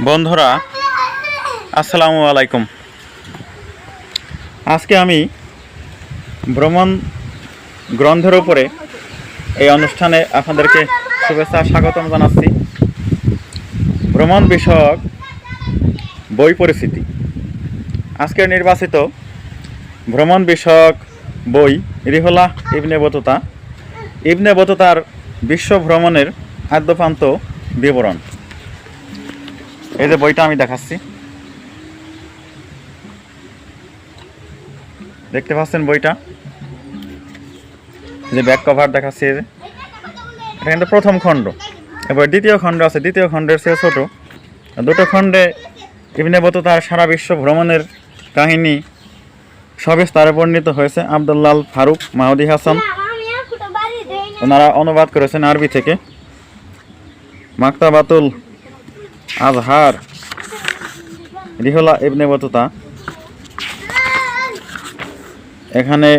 বন্ধুরা আসসালামু আলাইকুম। আজকে আমি ভ্রমণ গ্রন্থের উপরে এই অনুষ্ঠানে আপনাদেরকে শুভেচ্ছা স্বাগতম জানাচ্ছি। ভ্রমণ বিষয়ক বই পরিচিতি। আজকের নির্বাচিত ভ্রমণ বিষয়ক বই রিহলা ইবনে বতুতা, ইবনে বতুতার বিশ্ব ভ্রমণের আদ্যপান্ত বিবরণ। এই যে বইটা আমি দেখাচ্ছি, দেখতে পাচ্ছেন বইটা, যে ব্যাক কভার দেখাচ্ছি। এই যে এটা কিন্তু প্রথম খণ্ড, এবার দ্বিতীয় খণ্ড আছে, দ্বিতীয় খণ্ডের চেয়ে ছোট। দুটো খণ্ডে ইবনে বতুতার সারা বিশ্ব ভ্রমণের কাহিনী সবিস্তারে বর্ণিত হয়েছে। আব্দুল্লাহ ফারুক মাহদি হাসান ওনারা অনুবাদ করেছেন আরবি থেকে। মাকতাবাতুল আজহার রিহলা ইবনে বতুতা, এখানে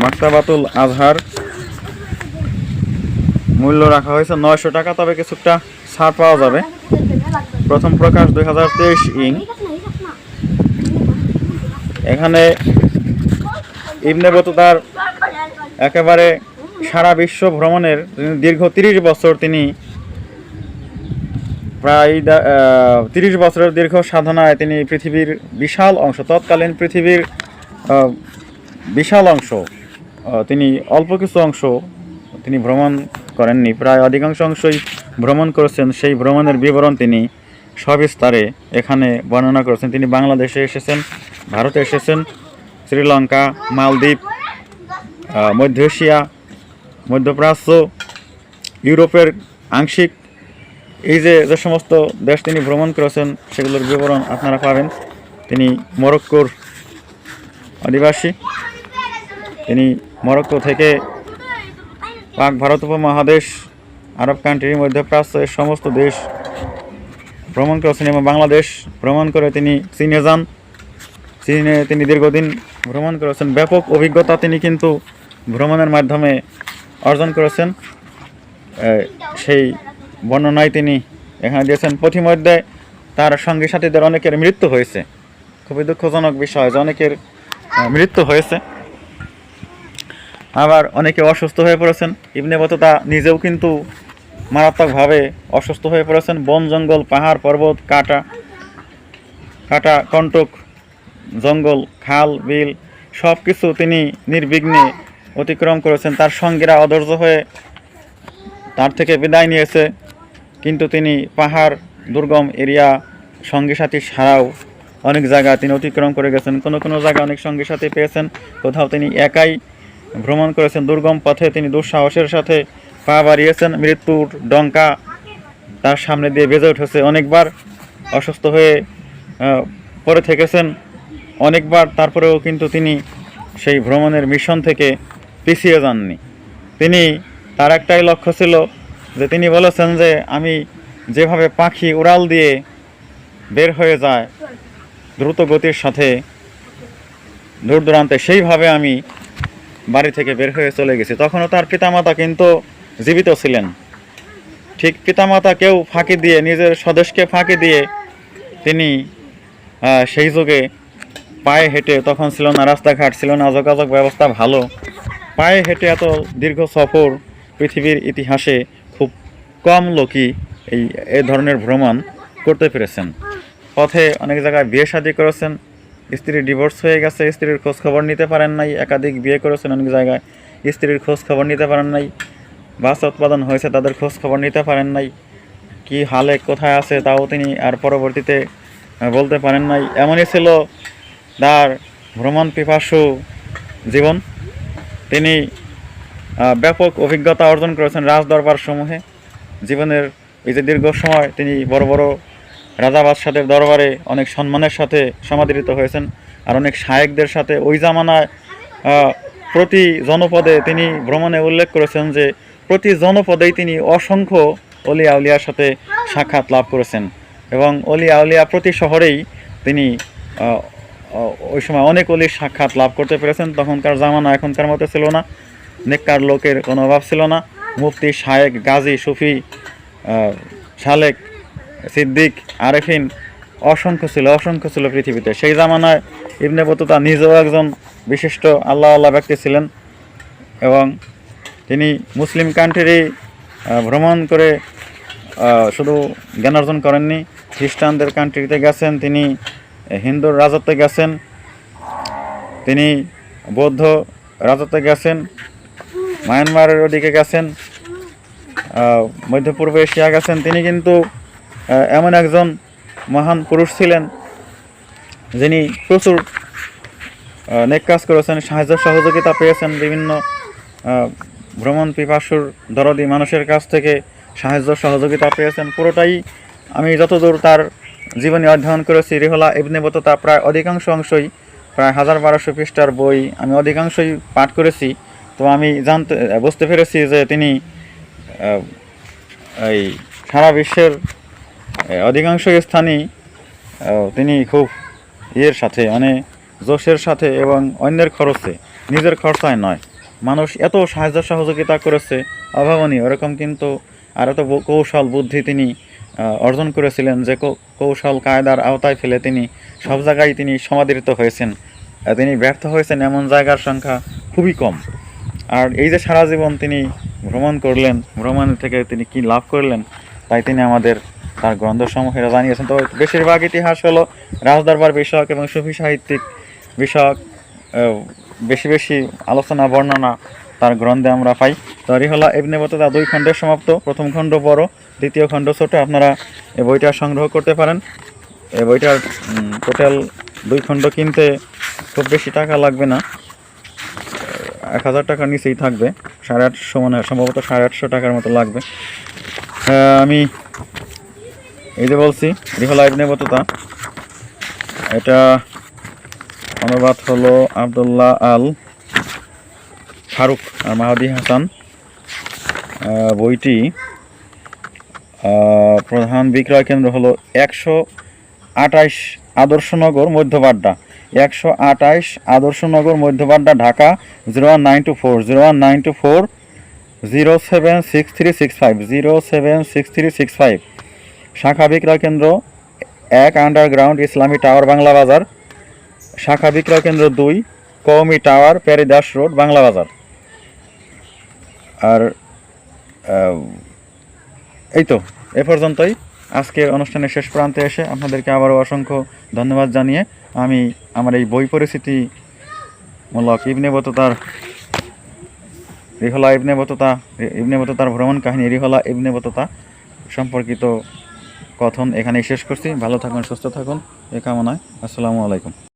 মাকতাবাতুল আজহার মূল্য রাখা হয়েছে 900 টাকা, তবে কিছুটা ছাড় পাওয়া যাবে। প্রথম প্রকাশ 2023 ইং। এখানে ইবনে বতুতার একেবারে সারা বিশ্ব ভ্রমণের দীর্ঘ 30 বছর, তিনি প্রায় 30 বছরের দীর্ঘ সাধনায় তিনি পৃথিবীর বিশাল অংশ, তৎকালীন পৃথিবীর বিশাল অংশ, তিনি অল্প কিছু অংশ তিনি ভ্রমণ করেননি, প্রায় অধিকাংশ অংশই ভ্রমণ করেছেন। সেই ভ্রমণের বিবরণ তিনি সবিস্তারে এখানে বর্ণনা করেছেন। তিনি বাংলাদেশে এসেছেন, ভারতে এসেছেন, শ্রীলঙ্কা, মালদ্বীপ, মধ্য এশিয়া, মধ্যপ্রাচ্য, ইউরোপের আংশিক এই যে সমস্ত দেশ তিনি ভ্রমণ করেছেন সেগুলোর বিবরণ আপনারা পাবেন। তিনি মরক্কোর অধিবাসী। তিনি মরক্কো থেকে পাক ভারত উপমহাদেশ, আরব কান্ট্রি, মধ্যপ্রাচ্য এর সমস্ত দেশ ভ্রমণ করেছেন এবং বাংলাদেশ ভ্রমণ করে তিনি চীনে যান। চীনে তিনি দীর্ঘদিন ভ্রমণ করেছেন। ব্যাপক অভিজ্ঞতা তিনি কিন্তু ভ্রমণের মাধ্যমে অর্জন করেছেন। সেই বর্ণনায় তিনি এখানে দিয়েছেন। পথিমধ্যে তার সঙ্গী সাথীদের অনেকের মৃত্যু হয়েছে। খুবই দুঃখজনক বিষয় যে অনেকের মৃত্যু হয়েছে, আবার অনেকে অসুস্থ হয়ে পড়েছেন। ইবনে বতুতা নিজেও কিন্তু মারাত্মকভাবে অসুস্থ হয়ে পড়েছেন। বন জঙ্গল, পাহাড় পর্বত, কাটা কণ্টক, জঙ্গল, খাল বিল সব কিছু তিনি নির্বিঘ্নে অতিক্রম করেছেন। তার সঙ্গীরা অধৈর্য হয়ে তার থেকে বিদায় নিয়েছে, কিন্তু তিনি পাহাড়, দুর্গম এরিয়া সঙ্গী সাথী ছাড়াও অনেক জায়গা তিনি অতিক্রম করে গেছেন। কোনো কোনো জায়গায় অনেক সঙ্গী সাথী পেয়েছেন, কোথাও তিনি একাই ভ্রমণ করেছেন। দুর্গম পথে তিনি দুঃসাহসের সাথে পা বাড়িয়েছেন। মৃত্যুর ডঙ্কা তার সামনে দিয়ে বেজে উঠেছে। অনেকবার অসুস্থ হয়ে পড়ে থেকেছেন অনেকবার, তারপরেও কিন্তু তিনি সেই ভ্রমণের মিশন থেকে পিছিয়ে যাননি। তিনি তার একটাই লক্ষ্য ছিল যে তিনি বলেছেন যে আমি যেভাবে পাখি উড়াল দিয়ে বের হয়ে যায় দ্রুত গতির সাথে দূর দূরান্তে, সেইভাবে আমি বাড়ি থেকে বের হয়ে চলে গেছি। তখনও তার পিতামাতা কিন্তু জীবিত ছিলেন। ঠিক পিতামাতাকেও ফাঁকি দিয়ে, নিজের স্বদেশকে ফাঁকি দিয়ে তিনি সেই যুগে পায়ে হেঁটে, তখন ছিল না রাস্তাঘাট, ছিল না যোগাযোগ ব্যবস্থা ভালো, পায়ে হেঁটে এত দীর্ঘ সফর পৃথিবীর ইতিহাসে খুব কম লোকই এই ধরনের ভ্রমণ করতে পেরেছেন। পথে অনেক জায়গায় বিয়ে শাদী করেছেন, স্ত্রীর ডিভোর্স হয়ে গেছে, স্ত্রীর খোঁজ খবর নিতে পারেন নাই। একাধিক বিয়ে করেছেন, অনেক জায়গায় স্ত্রীর খোঁজ খবর নিতে পারেন নাই। বাচ্চা উৎপাদন হয়েছে, তাদের খোঁজ খবর নিতে পারেন নাই। কি হালে কোথায় আছে তাও তিনি আর পরবর্তীতে বলতে পারেন নাই। এমনই ছিল তার ভ্রমণ পিপাসু জীবন। তিনি ব্যাপক অভিজ্ঞতা অর্জন করেছেন রাজদরবার সমূহে। জীবনের এই যে দীর্ঘ সময় তিনি বড় বড় রাজা বাদশাদের দরবারে অনেক সম্মানের সাথে সমাদৃত হয়েছেন, আর অনেক শায়েকদের সাথে। ওই জামানায় প্রতি জনপদে তিনি ভ্রমণে উল্লেখ করেছেন যে প্রতি জনপদেই তিনি অসংখ্য অলি আউলিয়ার সাথে সাক্ষাৎ লাভ করেছেন, এবং অলি আউলিয়া প্রতি শহরেই তিনি ওই সময় অনেক অলির সাক্ষাৎ লাভ করতে পেরেছেন। তখনকার জামানা এখনকার মতো ছিল না, নেককার লোকের কোনো অভাব ছিল না। মুফতি, শায়েক, গাজী, সুফি, শালেক সিদ্দিক, আরেফিন অসংখ্য ছিল পৃথিবীতে। সেই জামানায় ইবনে বতুতা নিজেও একজন বিশিষ্ট আল্লাহ ব্যক্তি ছিলেন এবং তিনি মুসলিম কান্ট্রি ভ্রমণ করে শুধু জ্ঞান অর্জন করেননি, খ্রিস্টানদের কান্ট্রিতে গেছেন, তিনি হিন্দুর রাজত্বে গেছেন, তিনি বৌদ্ধ রাজত্বে গেছেন, মায়ানমারের ওদিকে গেছেন, মধ্য পূর্ব এশিয়া গেছেন। তিনি কিন্তু এমন একজন মহান পুরুষ ছিলেন যিনি প্রচুর নেক কাজ করেছেন, সাহায্য সহযোগিতা পেয়েছেন বিভিন্ন ভ্রমণ পিপাসুর দরদি মানুষের কাছ থেকে সাহায্য সহযোগিতা পেয়েছেন। পুরোটাই আমি যতদূর তার জীবনী অধ্যয়ন করেছি, রিহলা ইবনে বতুতা প্রায় অধিকাংশ অংশই, প্রায় 1200 পৃষ্ঠার বই আমি অধিকাংশই পাঠ করেছি। তো আমি বুঝতে পেরেছি যে তিনি এই সারা বিশ্বের অধিকাংশ স্থানই তিনি খুব সাথে মানে জোশের সাথে এবং অন্যের খরচে, নিজের খরচায় নয়, মানুষ এত সাহায্য সহযোগিতা করেছে অভাবনীয়। এরকম কিন্তু আর এত কৌশল বুদ্ধি তিনি অর্জন করেছিলেন যে কৌশল কায়দার আওতায় ফেলে তিনি সব জায়গায় তিনি সমাদৃত হয়েছেন। তিনি ব্যর্থ হয়েছেন এমন জায়গার সংখ্যা খুবই কম। আর এই যে সারা জীবন তিনি ভ্রমণ করলেন, ভ্রমণ থেকে তিনি কি লাভ করলেন তাই তিনি আমাদের তার গ্রন্থসমূহেরা জানিয়েছেন। তো বেশিরভাগ ইতিহাস হলো রাজদরবার বিষয়ক এবং সুফি সাহিত্যিক বিষয়ক, বেশি আলোচনা বর্ণনা তার গ্রন্থে আমরা পাই। তো রিহলা ইবনে বতুতা 2 খণ্ডে সমাপ্ত। প্রথম খণ্ড বড়, দ্বিতীয় খণ্ড ছোট। আপনারা এই বইটা সংগ্রহ করতে পারেন। এই বইটার টোটাল 2 খণ্ড কিনতে খুব বেশি টাকা লাগবে না, 1000 টাকার নিচেই থাকবে, 850 মানে সম্ভবত 850 টাকার মতো লাগবে। আমি এই যে বলছি রিহলা ইবনে বতুতা, এটা অনুবাদ হলো আব্দুল্লাহ আল ফারুক আর মাহাদি হাসান। বইটি প্রধান বিক্রয় কেন্দ্র হলো 128 আদর্শনগর মধ্যবাড্ডা, 128 আদর্শনগর মধ্যবাড্ডা, ঢাকা 01924 076365 076365। শাখা বিক্রয় কেন্দ্র 1 আন্ডারগ্রাউন্ড ইসলামী টাওয়ার বাংলা বাজার, শাখা বিক্রয় কেন্দ্র 2 কওমি টাওয়ার প্যারিদাস রোড বাংলা বাজার। আর এই তো এ পর্যন্তই। আজকের অনুষ্ঠানের শেষ প্রান্তে এসে আপনাদেরকে আবারও অসংখ্য ধন্যবাদ জানিয়ে আমি আমার এই বই পরিচিতিমূলক রিহলা ইবনে বতুতার ভ্রমণ কাহিনী রিহলা ইবনে বতুতা সম্পর্কিত কথন এখানেই শেষ করছি। ভালো থাকুন, সুস্থ থাকুন, এ কামনায়। আসসালামু আলাইকুম।